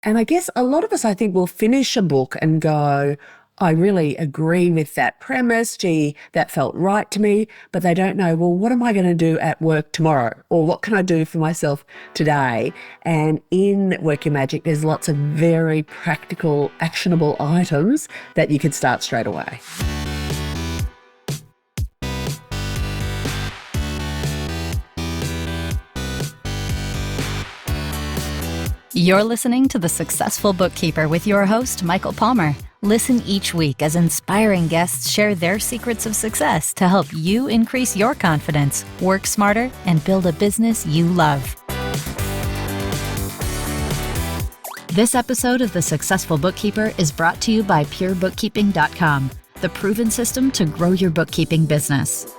And I guess a lot of us, I think, will finish a book and go, I really agree with that premise. Gee, that felt right to me. But they don't know, well, what am I going to do at work tomorrow? Or what can I do for myself today? And in Work Your Magic, there's lots of very practical, actionable items that you can start straight away. You're listening to The Successful Bookkeeper with your host, Michael Palmer. Listen each week as inspiring guests share their secrets of success to help you increase your confidence, work smarter, and build a business you love. This episode of The Successful Bookkeeper is brought to you by PureBookkeeping.com, the proven system to grow your bookkeeping business.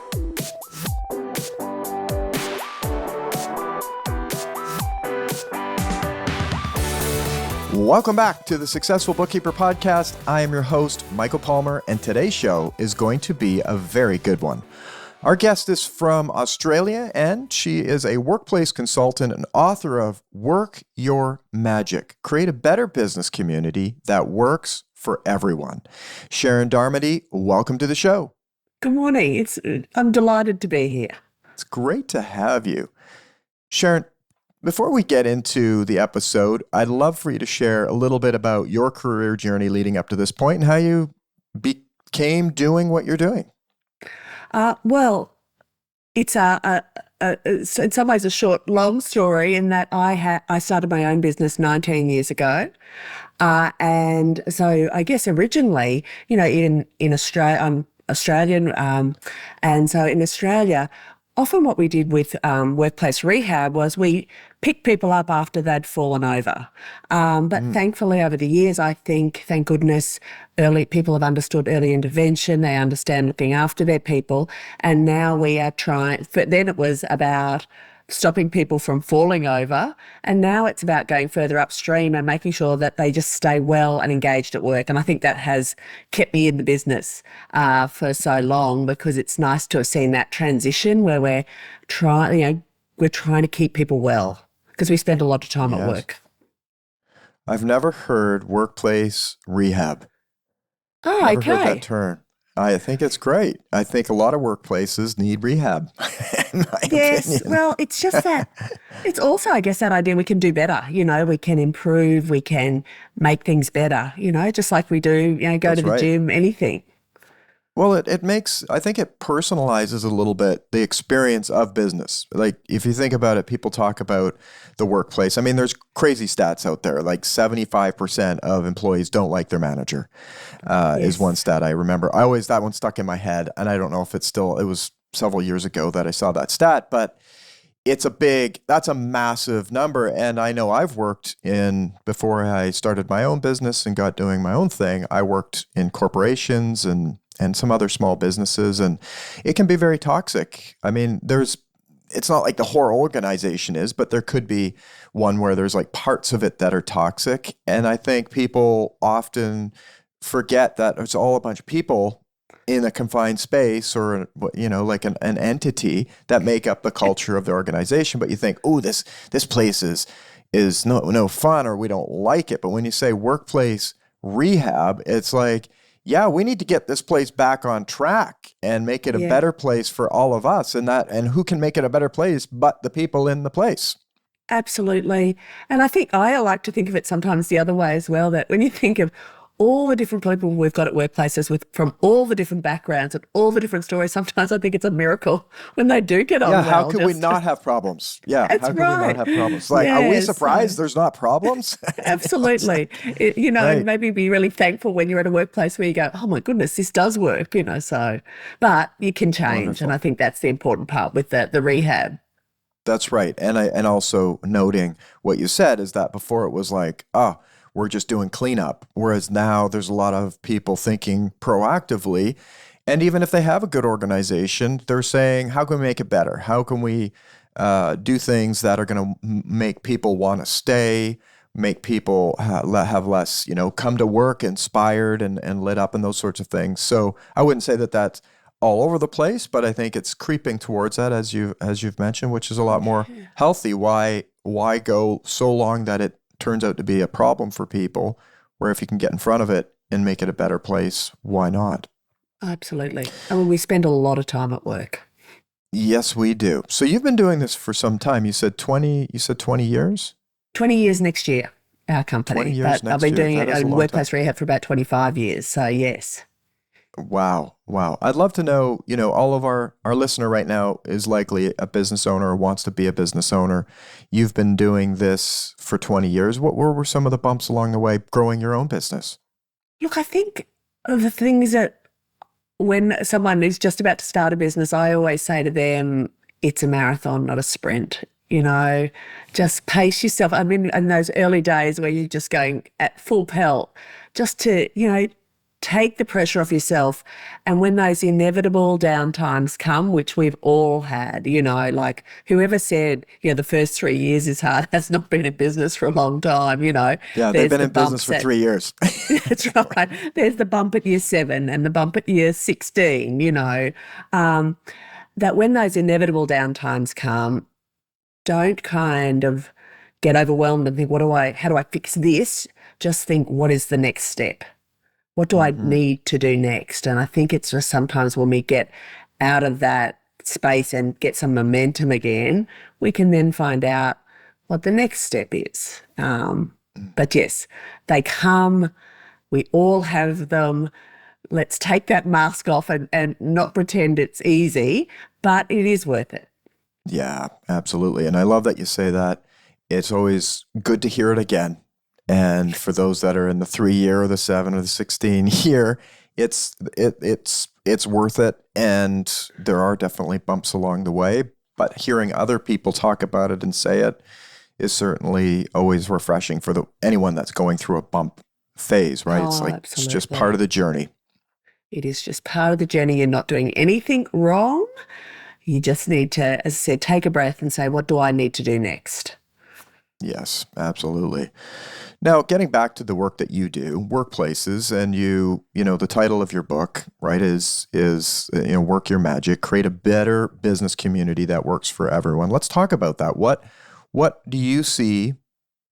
Welcome back to the Successful Bookkeeper Podcast. I am your host, Michael Palmer, and today's show is going to be a very good one. Our guest is from Australia, and she is a workplace consultant and author of Work Your Magic, Create a Better Business Community that Works for Everyone. Sharon Darmody, welcome to the show. Good morning. I'm delighted to be here. It's great to have you. Sharon, before we get into the episode, I'd love for you to share a little bit about your career journey leading up to this point and how you became doing what you're doing. Well, it's in some ways a short, long story in that I started my own business 19 years ago. And so I guess originally, in Australia, I'm Australian. And so in Australia, often what we did with workplace rehab was we picked people up after they'd fallen over. But thankfully over the years, I think, thank goodness, people have understood early intervention. They understand looking after their people. And now we are trying, then it was about stopping people from falling over. And now it's about going further upstream and making sure that they just stay well and engaged at work. And I think that has kept me in the business for so long, because it's nice to have seen that transition where we're trying to keep people well, because we spend a lot of time at work. I've never heard workplace rehab. Oh, never okay. heard that term. I think it's great. I think a lot of workplaces need rehab, in my opinion. Well, it's just that, it's also, I guess, that idea we can do better. We can improve, we can make things better, just like we do, go to the gym, anything. Well, it makes, I think it personalizes a little bit the experience of business. Like if you think about it, people talk about the workplace. I mean, there's crazy stats out there, like 75% of employees don't like their manager is one stat I remember. That one stuck in my head, and I don't know if it was several years ago that I saw that stat, but that's a massive number. And I know I've worked before I started my own business and got doing my own thing, I worked in corporations and some other small businesses, and it can be very toxic. I mean, it's not like the whole organization is, but there could be one where there's like parts of it that are toxic. And I think people often forget that it's all a bunch of people in a confined space or, like an entity that make up the culture of the organization. But you think, oh, this place is no fun, or we don't like it. But when you say workplace rehab, it's like, yeah, we need to get this place back on track and make it a better place for all of us. And who can make it a better place but the people in the place? Absolutely. And I think I like to think of it sometimes the other way as well, that when you think of all the different people we've got at workplaces from all the different backgrounds and all the different stories, sometimes I think it's a miracle when they do get on well. Yeah, how could we not have problems? Yeah, That's how could right. we not have problems? Like, are we surprised there's not problems? Absolutely. Right. Maybe be really thankful when you're at a workplace where you go, oh my goodness, this does work, so. But you can change, Wonderful. And I think that's the important part with the rehab. That's right. And also noting what you said is that before it was like, we're just doing cleanup. Whereas now there's a lot of people thinking proactively. And even if they have a good organization, they're saying, how can we make it better? How can we do things that are going to make people want to stay, make people have less, come to work inspired and lit up and those sorts of things. So I wouldn't say that that's all over the place, but I think it's creeping towards that, as you've mentioned, which is a lot more healthy. Why go so long that it turns out to be a problem for people, where if you can get in front of it and make it a better place, why not? Absolutely. I mean, we spend a lot of time at work. Yes, we do. So you've been doing this for some time. You said 20 years? 20 years next year, our company. 20 years But I've next been year. doing That it is a in long workplace time. rehab for about 25 years. So, yes. Wow. Wow. I'd love to know, all of our listener right now is likely a business owner or wants to be a business owner. You've been doing this for 20 years. What were some of the bumps along the way growing your own business? Look, I think the things that when someone is just about to start a business, I always say to them, it's a marathon, not a sprint. Just pace yourself. I mean, in those early days where you're just going at full pelt, just to, take the pressure off yourself. And when those inevitable downtimes come, which we've all had, like whoever said, the first 3 years is hard has not been in business for a long time, Yeah, they've There's been the in business bumps for 3 years. That's right. There's the bump at year 7 and the bump at year 16, that when those inevitable downtimes come, don't kind of get overwhelmed and think, how do I fix this? Just think, what is the next step? What do I need to do next? And I think it's just sometimes when we get out of that space and get some momentum again, we can then find out what the next step is. But yes, they come. We all have them. Let's take that mask off and not pretend it's easy, but it is worth it. Yeah, absolutely. And I love that you say that. It's always good to hear it again. And for those that are in the 3 year or the 7 or the 16 year, it's worth it. And there are definitely bumps along the way, but hearing other people talk about it and say it is certainly always refreshing for anyone that's going through a bump phase, right? It's like, Absolutely. it's just part of the journey. It is just part of the journey. You're not doing anything wrong. You just need to, as I said, take a breath and say, what do I need to do next? Yes, absolutely. Now, getting back to the work that you do, workplaces, and the title of your book, right, is Work Your Magic, create a better business community that works for everyone. Let's talk about that. What do you see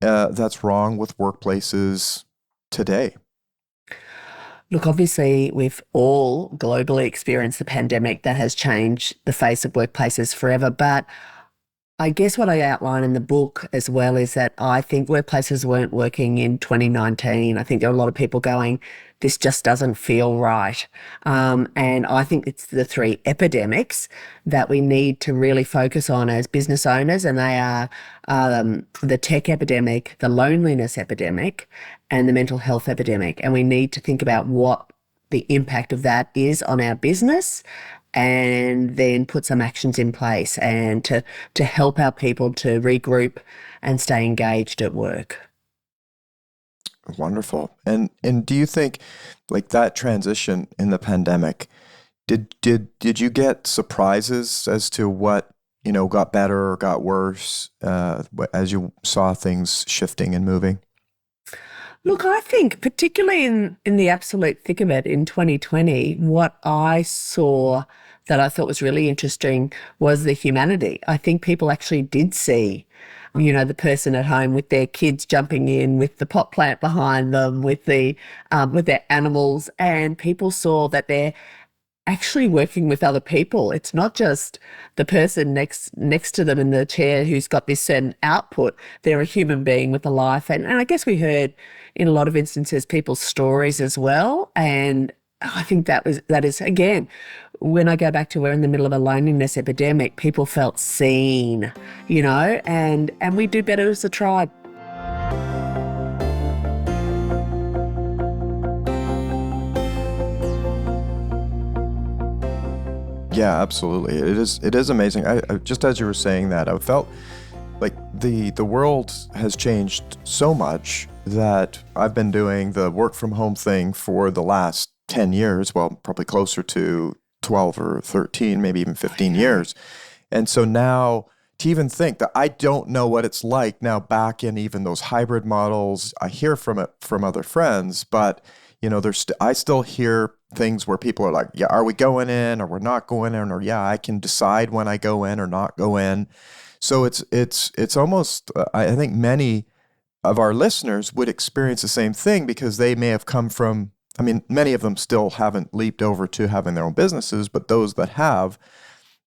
that's wrong with workplaces today? Look, obviously, we've all globally experienced the pandemic that has changed the face of workplaces forever. But I guess what I outline in the book as well is that I think workplaces weren't working in 2019. I think there are a lot of people going, this just doesn't feel right. And I think it's the 3 epidemics that we need to really focus on as business owners, and they are the tech epidemic, the loneliness epidemic, and the mental health epidemic. And we need to think about what the impact of that is on our business, and then put some actions in place and to help our people to regroup and stay engaged at work. Wonderful. And do you think, like, that transition in the pandemic, did you get surprises as to what got better or got worse as you saw things shifting and moving? Look, I think particularly in the absolute thick of it in 2020, what I saw that I thought was really interesting was the humanity. I think people actually did see, the person at home with their kids jumping in, with the pot plant behind them, with their animals, and people saw that they're actually working with other people. It's not just the person next to them in the chair who's got this certain output. They're a human being with a life. And I guess we heard in a lot of instances people's stories as well. And I think that is again, when I go back to we're in the middle of a loneliness epidemic, people felt seen, and we do better as a tribe. Yeah, absolutely. It is amazing. I just as you were saying that, I felt like the world has changed so much that I've been doing the work from home thing for the last 10 years, well, probably closer to 12 or 13, maybe even 15 years. And so now to even think that I don't know what it's like now back in even those hybrid models, I hear from other friends, but I still hear things where people are like, yeah, are we going in or we're not going in, or yeah, I can decide when I go in or not go in. So it's almost, I think many of our listeners would experience the same thing because they may have come from, I mean, many of them still haven't leaped over to having their own businesses, but those that have,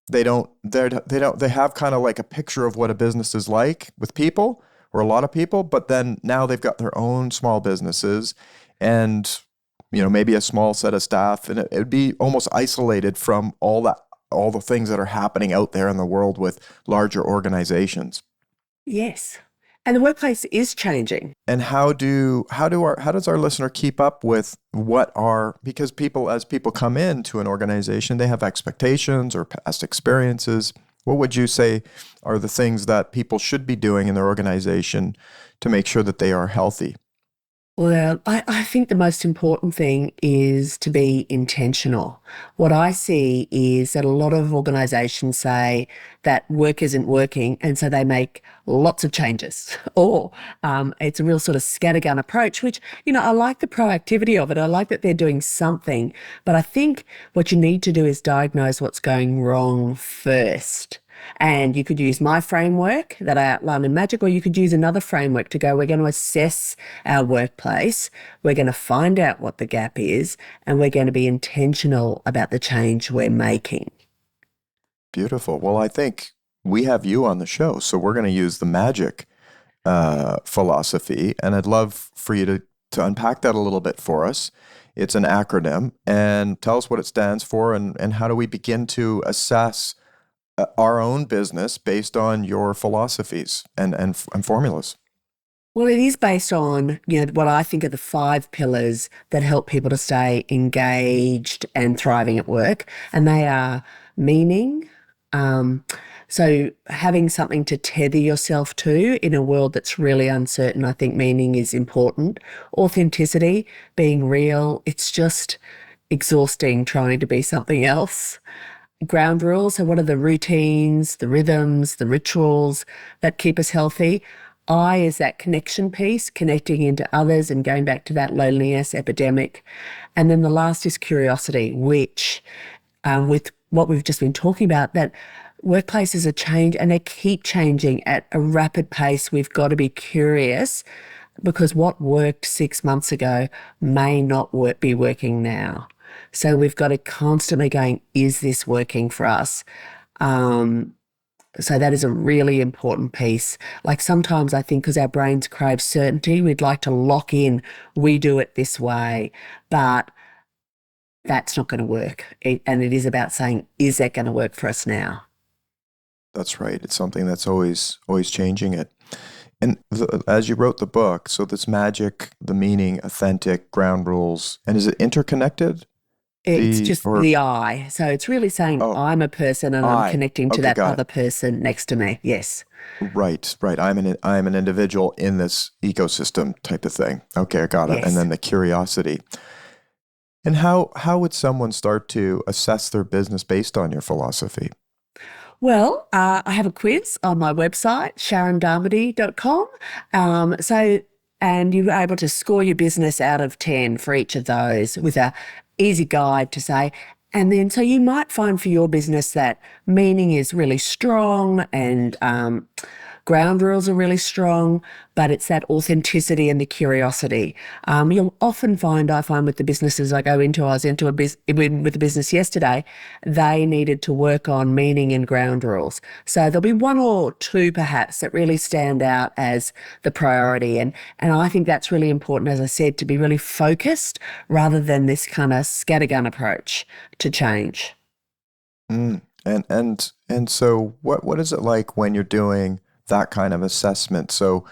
they have kind of like a picture of what a business is like with people or a lot of people, but then now they've got their own small businesses and, maybe a small set of staff, and it would be almost isolated from all the things that are happening out there in the world with larger organizations. Yes. And the workplace is changing. And how does our listener keep up with because as people come into an organization, they have expectations or past experiences. What would you say are the things that people should be doing in their organization to make sure that they are healthy? Well, I think the most important thing is to be intentional. What I see is that a lot of organisations say that work isn't working, and so they make lots of changes. Or it's a real sort of scattergun approach, which, I like the proactivity of it. I like that they're doing something. But I think what you need to do is diagnose what's going wrong first. And you could use my framework that I outlined in M.A.G.I.C, or you could use another framework to go, we're going to assess our workplace, we're going to find out what the gap is, and we're going to be intentional about the change we're making. Beautiful. Well, I think we have you on the show, so we're going to use the M.A.G.I.C philosophy, and I'd love for you to unpack that a little bit for us. It's an acronym, and tell us what it stands for, and how do we begin to assess our own business based on your philosophies and formulas? Well, it is based on, what I think are the 5 pillars that help people to stay engaged and thriving at work. And they are meaning, so having something to tether yourself to in a world that's really uncertain. I think meaning is important. Authenticity, being real. It's just exhausting trying to be something else. Ground rules, so what are the routines, the rhythms, the rituals that keep us healthy? I is that connection piece, connecting into others and going back to that loneliness epidemic. And then the last is curiosity, which with what we've just been talking about, that workplaces are change and they keep changing at a rapid pace. We've got to be curious because what worked 6 months ago may not be working now. So we've got to constantly going, is this working for us? So that is a really important piece. Like sometimes I think because our brains crave certainty, we'd like to lock in, we do it this way, but that's not going to work. And it is about saying, is that going to work for us now? That's right. It's something that's always changing it. And as you wrote the book, so this M.A.G.I.C, the meaning, authentic, ground rules, and is it interconnected? It's the I. So it's really saying I'm a person and I'm connecting to that other person next to me. Yes. Right. I'm an individual in this ecosystem type of thing. Okay, I got it. Yes. And then the curiosity. And how would someone start to assess their business based on your philosophy? Well, I have a quiz on my website, SharonDarmody.com. And you're able to score your business out of 10 for each of those with a easy guide to say, and then so you might find for your business that meaning is really strong and ground rules are really strong, but it's that authenticity and the curiosity. You'll often find, I find with the businesses I go into, I was into with a business yesterday, they needed to work on meaning and ground rules. So there'll be 1 or 2 perhaps that really stand out as the priority. And I think that's really important, as I said, to be really focused rather than this kind of scattergun approach to change. And so what is it like when you're doing that kind of assessment? So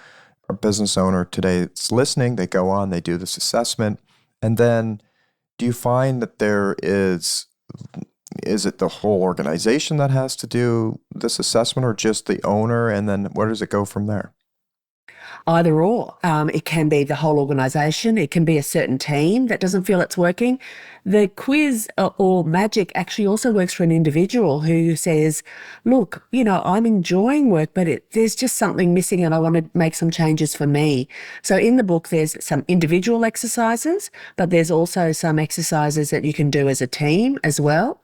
a business owner today that's listening, they go on, they do this assessment, and then do you find that there is it the whole organization that has to do this assessment or just the owner? And then where does it go from there? Either or. It can be the whole organisation. It can be a certain team that doesn't feel it's working. The quiz or M.A.G.I.C actually also works for an individual who says, look, I'm enjoying work, but there's just something missing and I want to make some changes for me. So in the book, there's some individual exercises, but there's also some exercises that you can do as a team as well.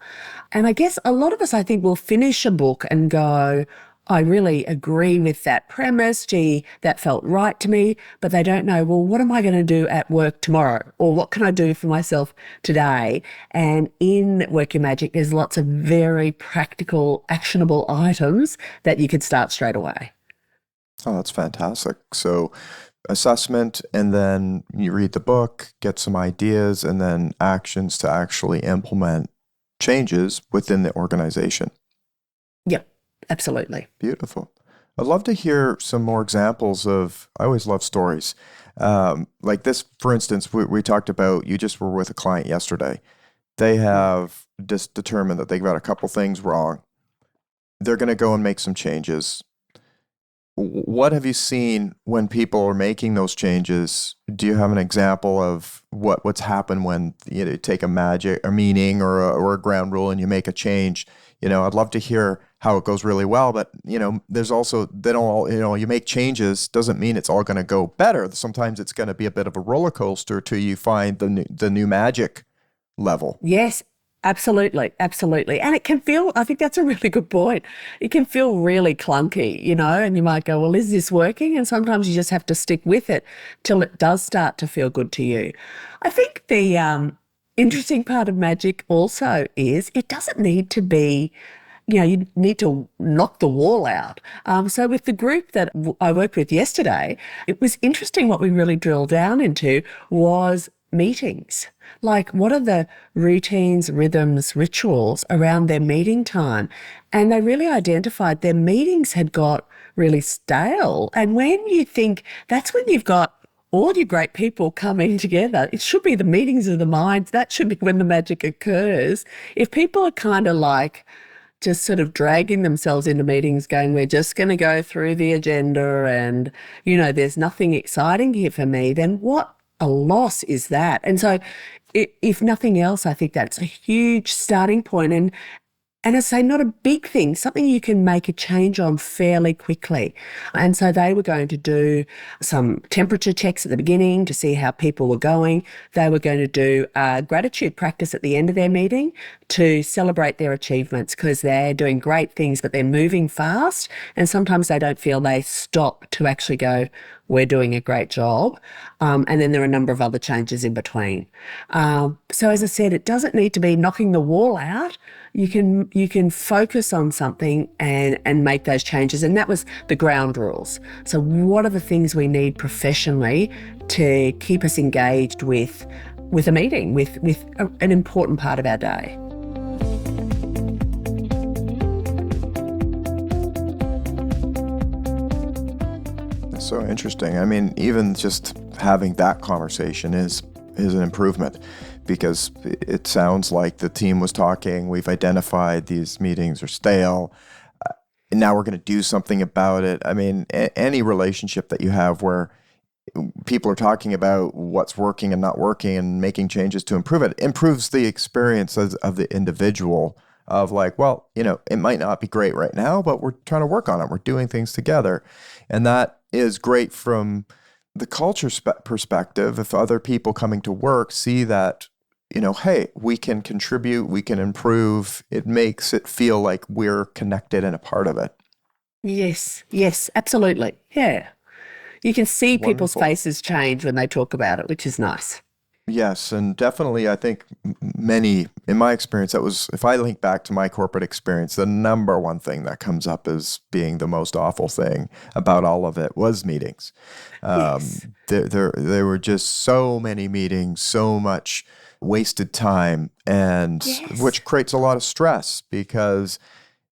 And I guess a lot of us, I think, will finish a book and go, I really agree with that premise. Gee, that felt right to me, but they don't know, well, what am I going to do at work tomorrow? Or what can I do for myself today? And in Work Your Magic, there's lots of very practical, actionable items that you could start straight away. Oh, that's fantastic. So assessment, and then you read the book, get some ideas, and then actions to actually implement changes within the organization. Yep, absolutely. Beautiful. I'd love to hear some more examples of, I always love stories. Like this, for instance, we talked about, you just were with a client yesterday. They have just determined that they've got a couple things wrong. They're going to go and make some changes. What have you seen when people are making those changes? Do you have an example of what's happened when you take a meaning or a ground rule and you make a change? I'd love to hear how it goes really well, but there's also, they don't all, you make changes doesn't mean it's all going to go better. Sometimes it's going to be a bit of a roller coaster till you find the new magic level. Yes, absolutely. Absolutely. And it can feel, I think that's a really good point. It can feel really clunky, and you might go, well, is this working? And sometimes you just have to stick with it till it does start to feel good to you. I think the interesting part of magic also is it doesn't need to be, you need to knock the wall out. So with the group that I worked with yesterday, it was interesting. What we really drilled down into was meetings. Like, what are the routines, rhythms, rituals around their meeting time? And they really identified their meetings had got really stale. And when you think, that's when you've got all your great people coming together. It should be the meetings of the minds. That should be when the magic occurs. If people are kind of like just sort of dragging themselves into meetings going, we're just going to go through the agenda and, there's nothing exciting here for me, then what a loss is that? And so if nothing else, I think that's a huge starting point. And I say not a big thing, something you can make a change on fairly quickly. And so they were going to do some temperature checks at the beginning to see how people were going. They were going to do a gratitude practice at the end of their meeting to celebrate their achievements, because they're doing great things, but they're moving fast. And sometimes they don't feel they stop to actually go, we're doing a great job. And then there are a number of other changes in between. So as I said, it doesn't need to be knocking the wall out. You can focus on something and make those changes. And that was the ground rules. So what are the things we need professionally to keep us engaged with a meeting, with an important part of our day? So interesting. I mean, even just having that conversation is an improvement, because it sounds like the team was talking, we've identified these meetings are stale, and now we're going to do something about it. I mean, any relationship that you have where people are talking about what's working and not working and making changes to improve it, improves the experience of the individual of like, well, it might not be great right now, but we're trying to work on it. We're doing things together. And that is great from the culture perspective. If other people coming to work see that, hey, we can contribute, we can improve, it makes it feel like we're connected and a part of it. Yes, absolutely. Yeah. You can see people's faces change when they talk about it, which is nice. Yes, and definitely I think many, in my experience, that was, if I link back to my corporate experience, the number one thing that comes up as being the most awful thing about all of it was meetings. Yes. There were just so many meetings, so much wasted time, and Yes. which creates a lot of stress, because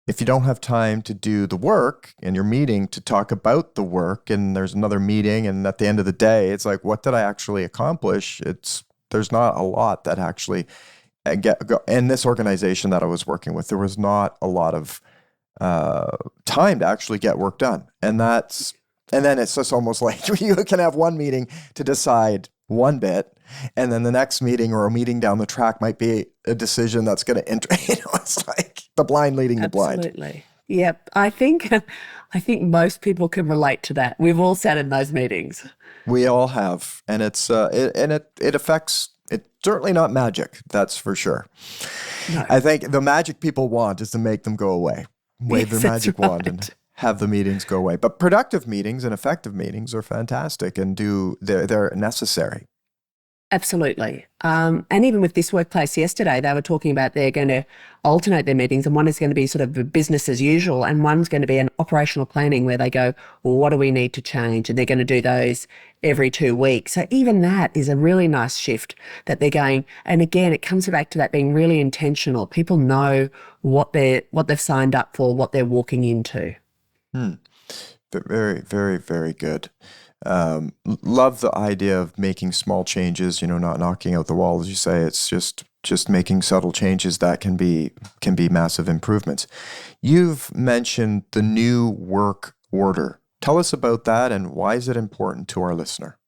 if you don't have time to do the work and you're meeting to talk about the work, and there's another meeting, and at the end of the day, it's like, what did I actually accomplish? There's not a lot that actually in this organization that I was working with, there was not a lot of time to actually get work done. And then it's just almost like you can have one meeting to decide one bit, and then the next meeting or a meeting down the track might be a decision that's going to enter. It's like the blind leading the blind. Absolutely. Yep. I think most people can relate to that. We've all sat in those meetings. We all have, and it affects. It's certainly not magic, that's for sure. No. I think the magic people want is to make them go away, wave their magic wand, and have the meetings go away. But productive meetings and effective meetings are fantastic and they're necessary. Absolutely. And even with this workplace yesterday, they were talking about they're going to alternate their meetings, and one is going to be sort of business as usual, and one's going to be an operational planning where they go, well, what do we need to change? And they're going to do those every 2 weeks. So even that is a really nice shift that they're going. And again, it comes back to that being really intentional. People know what they've signed up for, what they're walking into. Very, very, very good. Love the idea of making small changes, not knocking out the wall, as you say. It's just making subtle changes that can be massive improvements. You've mentioned the new work order. Tell us about that, and why is it important to our listener?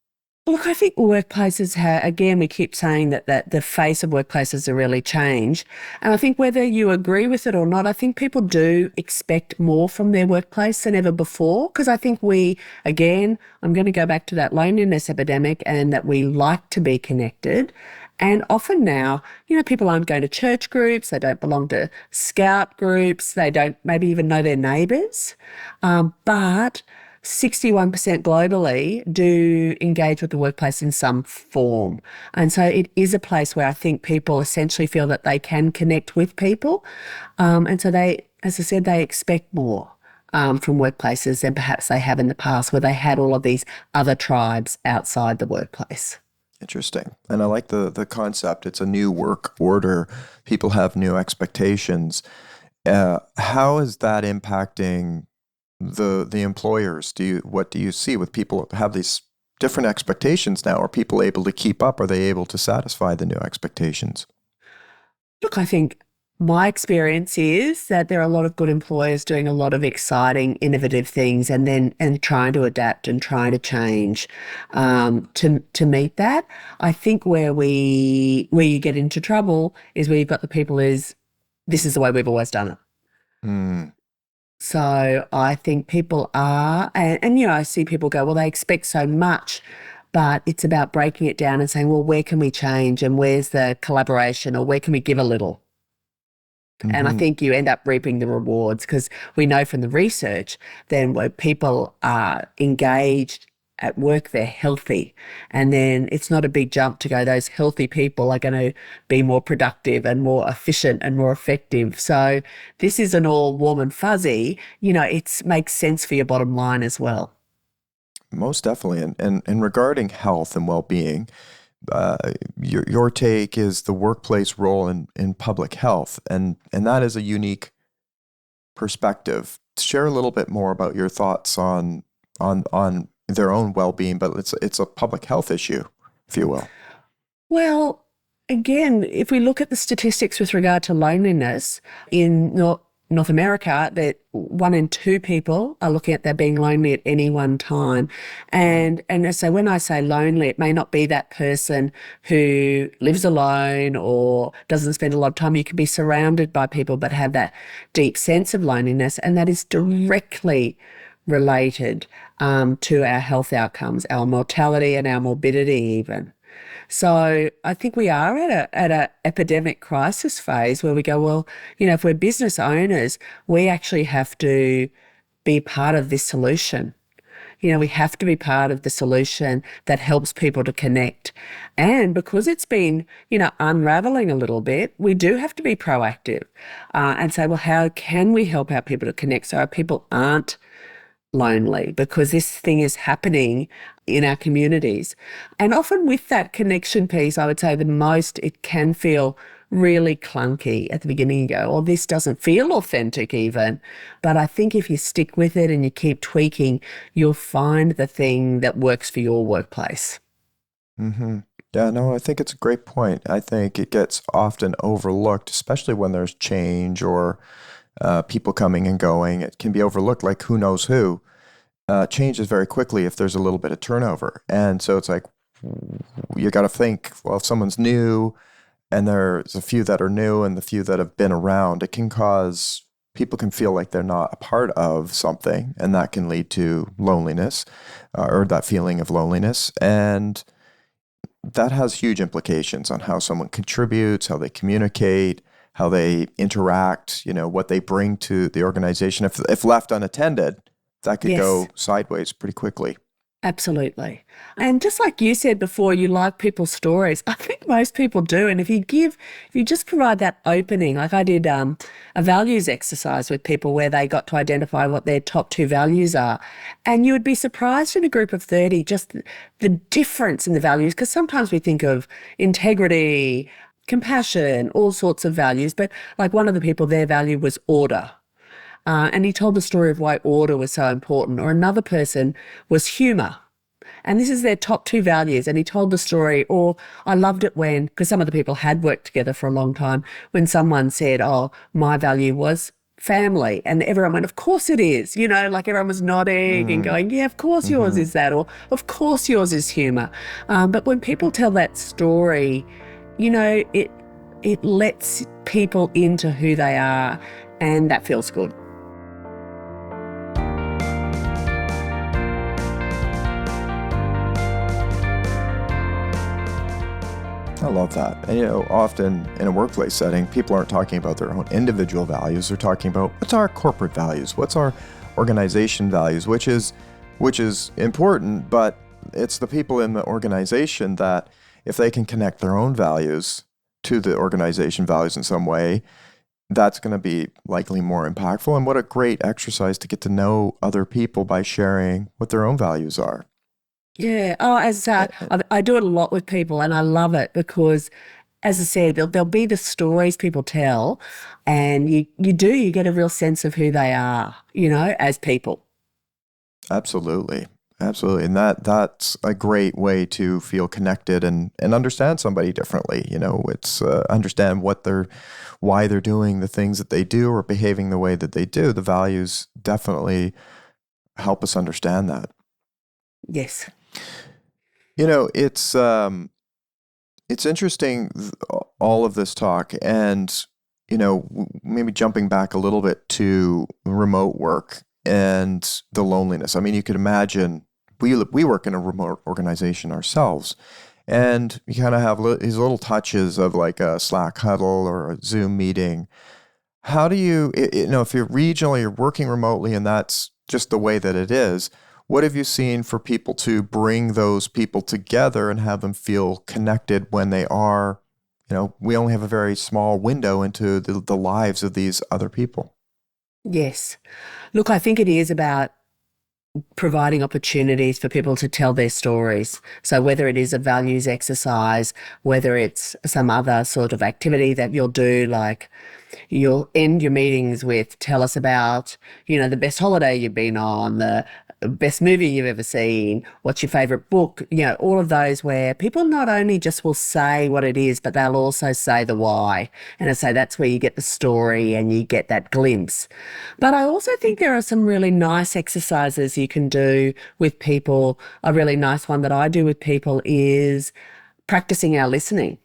Look, I think workplaces again, we keep saying that the face of workplaces have really changed. And I think whether you agree with it or not, I think people do expect more from their workplace than ever before. Because I think I'm going to go back to that loneliness epidemic, and that we like to be connected. And often now, people aren't going to church groups, they don't belong to scout groups, they don't maybe even know their neighbours. But 61% globally do engage with the workplace in some form. And so it is a place where I think people essentially feel that they can connect with people. And so they, as I said, they expect more from workplaces than perhaps they have in the past, where they had all of these other tribes outside the workplace. Interesting. And I like the concept. It's a new work order. People have new expectations. How is that impacting the employers? What do you see with people who have these different expectations now? Are people able to keep up? Are they able to satisfy the new expectations? Look, I think my experience is that there are a lot of good employers doing a lot of exciting, innovative things, and trying to adapt and trying to change to meet that. I think where you get into trouble is where you've got the people this is the way we've always done it. Mm. So I think people are, and I see people go, well, they expect so much, but it's about breaking it down and saying, well, where can we change, and where's the collaboration, or where can we give a little? Mm-hmm. And I think you end up reaping the rewards, because we know from the research then where people are engaged at work, they're healthy. And then it's not a big jump to go, those healthy people are going to be more productive and more efficient and more effective. So this isn't all warm and fuzzy. It makes sense for your bottom line as well. Most definitely. And regarding health and well-being, your take is the workplace role in public health. And that is a unique perspective. Share a little bit more about your thoughts on their own well-being, but it's a public health issue, if you will. Well, again, if we look at the statistics with regard to loneliness in North America, that 1 in 2 people are looking at their being lonely at any one time. And so when I say lonely, it may not be that person who lives alone or doesn't spend a lot of time. You can be surrounded by people but have that deep sense of loneliness, and that is directly related to our health outcomes, our mortality and our morbidity even. So I think we are at a epidemic crisis phase where we go, well, if we're business owners, we actually have to be part of this solution. We have to be part of the solution that helps people to connect. And because it's been, unraveling a little bit, we do have to be proactive and say, well, how can we help our people to connect so our people aren't lonely, because this thing is happening in our communities. And often with that connection piece, I would say the most, it can feel really clunky at the beginning. You go, oh, this doesn't feel authentic even. But I think if you stick with it and you keep tweaking, you'll find the thing that works for your workplace. Mm-hmm. Yeah, no, I think it's a great point. I think it gets often overlooked, especially when there's change or people coming and going. It can be overlooked, like who knows who. Changes very quickly if there's a little bit of turnover. And so it's like, you got to think, well, if someone's new and there's a few that are new and the few that have been around, it can cause people can feel like they're not a part of something, and that can lead to loneliness or that feeling of loneliness. And that has huge implications on how someone contributes, how they communicate, how they interact, what they bring to the organization. If left unattended, that could Yes. go sideways pretty quickly. Absolutely. And just like you said before, you like people's stories. I think most people do. And if you just provide that opening, like I did a values exercise with people where they got to identify what their top 2 values are. And you would be surprised in a group of 30, just the difference in the values, because sometimes we think of integrity, compassion, all sorts of values. But like one of the people, their value was order. And he told the story of why order was so important. Or another person was humour. And this is their top 2 values. And he told the story, or I loved it when, because some of the people had worked together for a long time, when someone said, oh, my value was family. And everyone went, of course it is. Like everyone was nodding and going, yeah, of course yours is that. Or of course yours is humour. But when people tell that story, it lets people into who they are, and that feels good. I love that. And, often in a workplace setting, people aren't talking about their own individual values. They're talking about what's our corporate values, what's our organization values, which is important, but it's the people in the organization that if they can connect their own values to the organization values in some way, that's going to be likely more impactful. And what a great exercise to get to know other people by sharing what their own values are. Yeah. Oh, I do it a lot with people, and I love it because, as I said, there'll be the stories people tell, and you get a real sense of who they are, as people. Absolutely. Absolutely. And that's a great way to feel connected and understand somebody differently. It's understand why they're doing the things that they do or behaving the way that they do. The values definitely help us understand that. Yes. It's interesting, all of this talk, and, maybe jumping back a little bit to remote work and the loneliness. I mean, you could imagine we work in a remote organization ourselves, and you kind of have these little touches of like a Slack huddle or a Zoom meeting. How do you, if you're regionally, you're working remotely and that's just the way that it is, what have you seen for people to bring those people together and have them feel connected when they are, we only have a very small window into the lives of these other people? Yes. Look, I think it is about providing opportunities for people to tell their stories. So whether it is a values exercise, whether it's some other sort of activity that you'll do, like you'll end your meetings with, tell us about, the best holiday you've been on, the best movie you've ever seen, what's your favourite book, all of those where people not only just will say what it is, but they'll also say the why. And I say that's where you get the story and you get that glimpse. But I also think there are some really nice exercises you can do with people. A really nice one that I do with people is practicing our listening.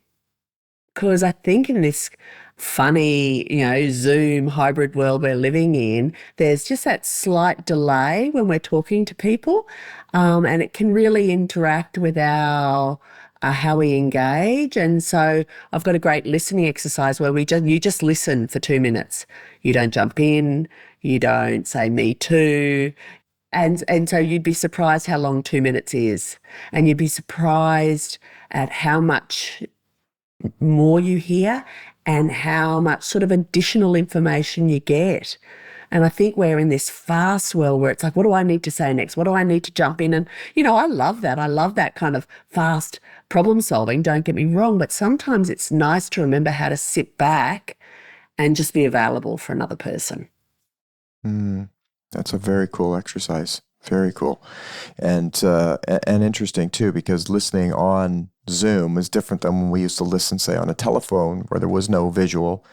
Because I think in this funny, Zoom hybrid world we're living in, there's just that slight delay when we're talking to people, and it can really interact with our how we engage. And so I've got a great listening exercise where you just listen for 2 minutes. You don't jump in, you don't say me too. And so you'd be surprised how long 2 minutes is, and you'd be surprised at how much more you hear and how much sort of additional information you get. And I think we're in this fast world where it's like, what do I need to say next? What do I need to jump in? And, I love that. I love that kind of fast problem solving, don't get me wrong, but sometimes it's nice to remember how to sit back and just be available for another person. That's a very cool exercise. Very cool. And interesting too, because listening on Zoom is different than when we used to listen, say, on a telephone where there was no visual,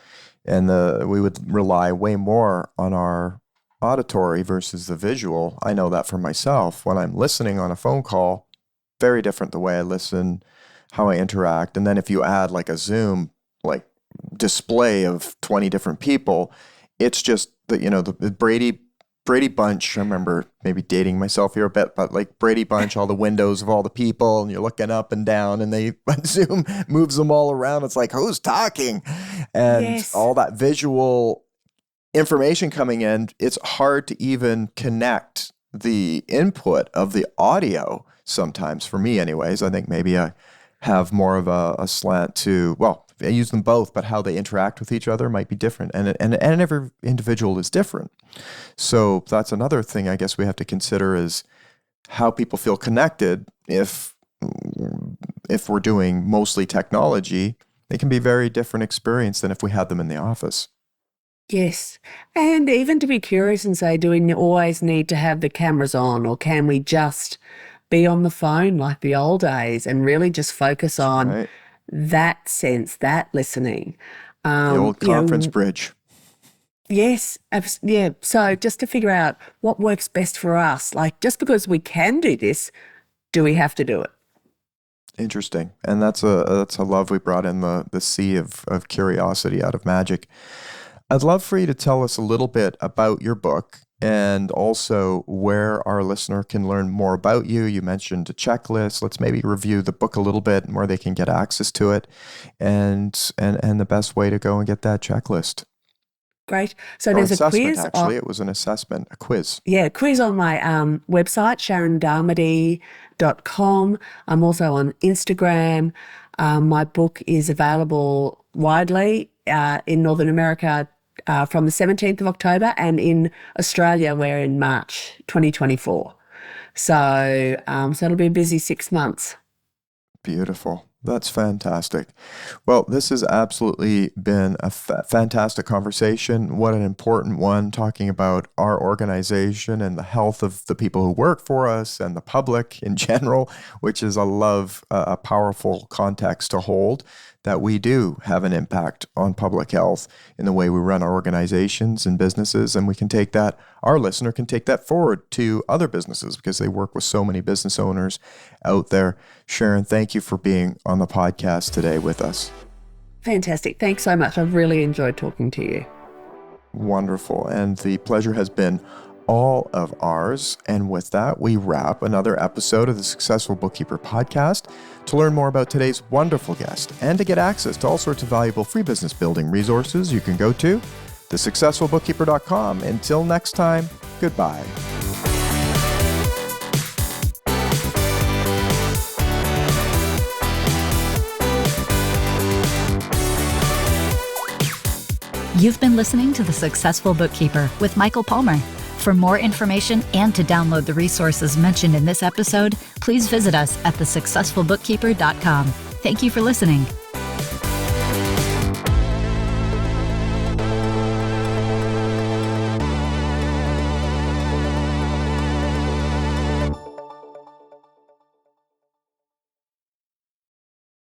and we would rely way more on our auditory versus the visual. I know that for myself. When I'm listening on a phone call, very different the way I listen, how I interact. And then if you add like a Zoom like display of 20 different people, it's just the Brady Bunch. I remember maybe dating myself here a bit, but like Brady Bunch, all the windows of all the people, and you're looking up and down, and Zoom moves them all around. It's like, who's talking? and Yes. all that visual information coming in, it's hard to even connect the input of the audio sometimes, for me anyways. I think maybe I have more of a slant to, well, I use them both, but how they interact with each other might be different. And every individual is different. So that's another thing I guess we have to consider is how people feel connected. If we're doing mostly technology, it can be a very different experience than if we had them in the office. Yes. And even to be curious and say, do we always need to have the cameras on, or can we just be on the phone like the old days and really just focus on Right. that sense, that listening? The old conference bridge. Yes. Yeah. So just to figure out what works best for us, like just because we can do this, do we have to do it? Interesting. And that's a love we brought in the sea of curiosity out of Magic. I'd love for you to tell us a little bit about your book and also where our listener can learn more about you. You mentioned a checklist. Let's maybe review the book a little bit and where they can get access to it and the best way to go and get that checklist. Great. So Or there's a assessment, quiz. actually. It was an assessment, a quiz. Yeah, quiz on my website, SharonDarmody.com. I'm also on Instagram. My book is available widely in Northern America from the 17th of October, and in Australia we're in March 2024. So it'll be a busy 6 months. Beautiful. That's fantastic. Well, this has absolutely been a fantastic conversation. What an important one, talking about our organization and the health of the people who work for us and the public in general, which is a powerful context to hold, that we do have an impact on public health in the way we run our organizations and businesses. And we can take that, our listener can take that forward to other businesses because they work with so many business owners out there. Sharon, thank you for being on the podcast today with us. Fantastic. Thanks so much. I've really enjoyed talking to you. Wonderful. And the pleasure has been all of ours. And with that, we wrap another episode of the Successful Bookkeeper podcast. To learn more about today's wonderful guest and to get access to all sorts of valuable free business building resources, you can go to thesuccessfulbookkeeper.com. Until next time, goodbye. You've been listening to The Successful Bookkeeper with Michael Palmer. For more information and to download the resources mentioned in this episode, please visit us at thesuccessfulbookkeeper.com. Thank you for listening.